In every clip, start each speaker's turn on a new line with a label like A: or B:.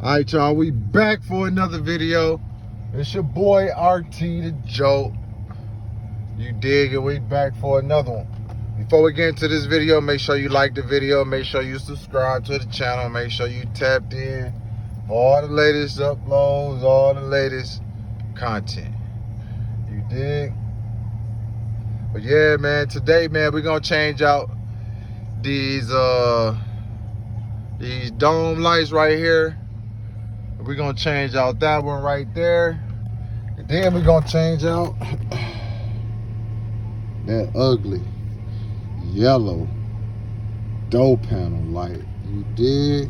A: All right, y'all, we back for another video. It's your boy RT the Joke. You dig it? We back for another one. Before we get into this video, make sure you like the video. Make sure you subscribe to the channel. Make sure you tapped in for all the latest uploads, all the latest content. You dig? But yeah, man, today, man, we're gonna change out these dome lights right here. We're gonna change out that one right there. And then we're gonna change out that ugly yellow door panel light. You dig?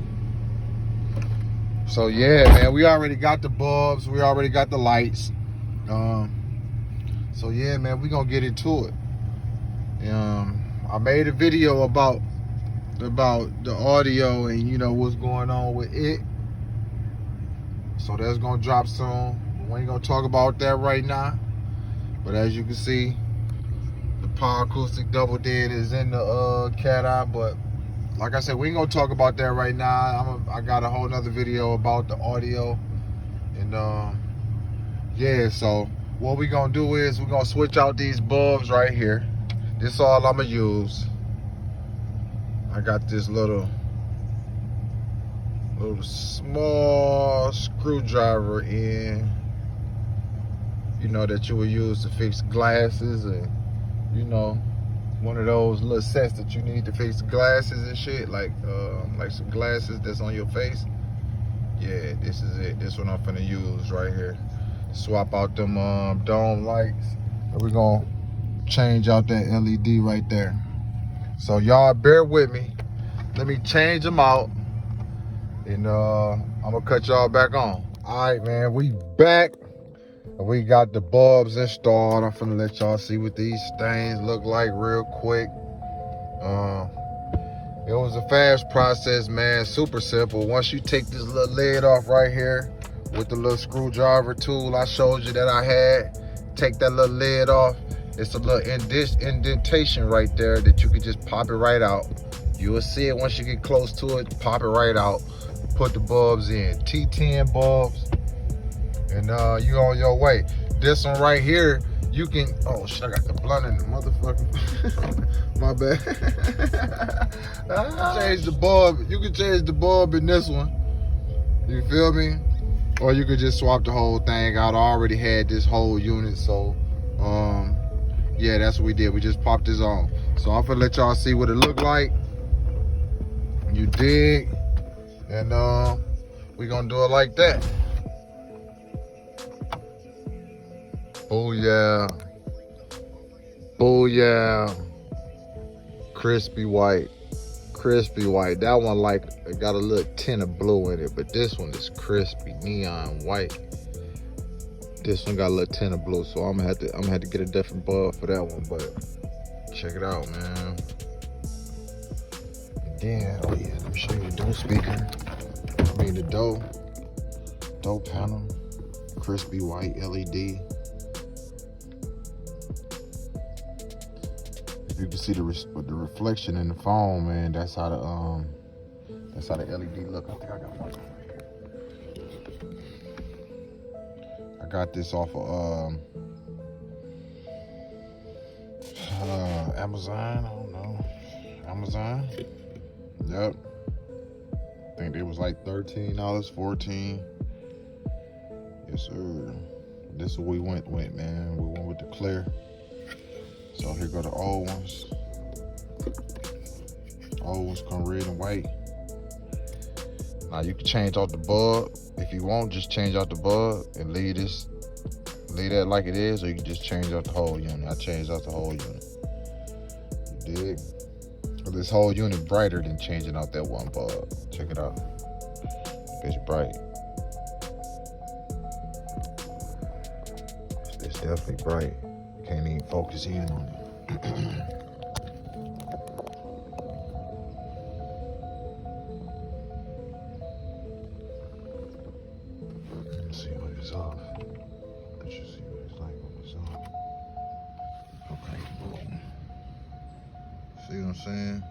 A: So yeah, man, we already got the bulbs, we already got the lights. So yeah, man, we're gonna get into it. I made a video about the audio and you know what's going on with it. So that's gonna drop soon. We ain't gonna talk about that right now. But as you can see, the power acoustic double dead is in the Cateye. But like I said, we ain't gonna talk about that right now. I got a whole nother video about the audio. And yeah, so what we gonna do is we're gonna switch out these bulbs right here. This is all I'm gonna use. I got this little small screwdriver in, you know, that you would use to fix glasses, and you know, one of those little sets that you need to fix glasses and shit, like some glasses that's on your face. Yeah, this is it. This one I'm finna use right here. Swap out them dome lights, and we're gonna change out that LED right there. So y'all bear with me. Let me change them out. And I'm gonna cut y'all back on. All right, man, we back. We got the bulbs installed. I'm finna let y'all see what these things look like real quick. It was a fast process, man, super simple. Once you take this little lid off right here with the little screwdriver tool I showed you that I had, take that little lid off. It's a little indentation right there that you can just pop it right out. You will see it once you get close to it, pop it right out. Put the bulbs in, T10 bulbs, and you on your way. This one right here, you can, oh shit, I got the blunt in the motherfucker. My bad. Change the bulb. You can change the bulb in this one. You feel me? Or you could just swap the whole thing out. I already had this whole unit, so yeah, that's what we did. We just popped this on. So I'm gonna let y'all see what it look like. You dig? And we're gonna do it like that. Booyah. Booyah. Crispy white. Crispy white. That one like it got a little tint of blue in it, but this one is crispy neon white. This one got a little tint of blue, so I'm gonna have to get a different bulb for that one, but check it out, man. And then, oh yeah, let me show you the door speaker. I mean the door panel, crispy white LED. If you can see the reflection in the foam, man, that's how the LED look. I think I got one. I got this off of Amazon. I don't know, Amazon. Yep. I think it was like $13, $14. Yes, sir. This is what we went with, man. We went with the clear. So here go the old ones. Old ones come red and white. Now you can change out the bulb if you want. Just change out the bulb and leave that like it is, or you can just change out the whole unit. I changed out the whole unit. You dig? This whole unit brighter than changing out that one bulb. Check it out. It's bright. It's definitely bright. Can't even focus in on it. Let's see when it's off. Let's just see what it's like when it's off. Okay. See what I'm saying?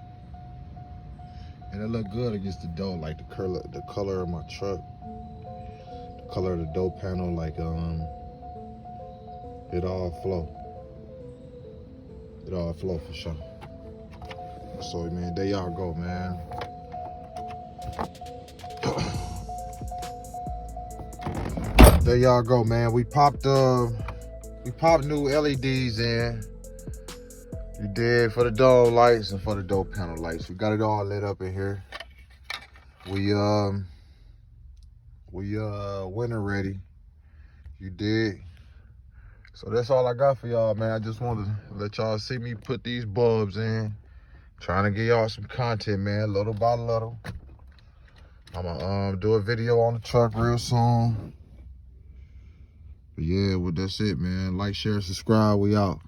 A: And And it look good against the door, like the color of my truck, the color of the door panel, like it all flow. It all flow for sure. So man, there y'all go, man. There y'all go, man. We popped new LEDs in. You did, for the dome lights and for the door panel lights. We got it all lit up in here. We winter ready. You did. So that's all I got for y'all, man. I just wanted to let y'all see me put these bulbs in. Trying to get y'all some content, man, little by little. I'm gonna do a video on the truck real soon. But yeah, well, that's it, man. Like, share, subscribe. We out.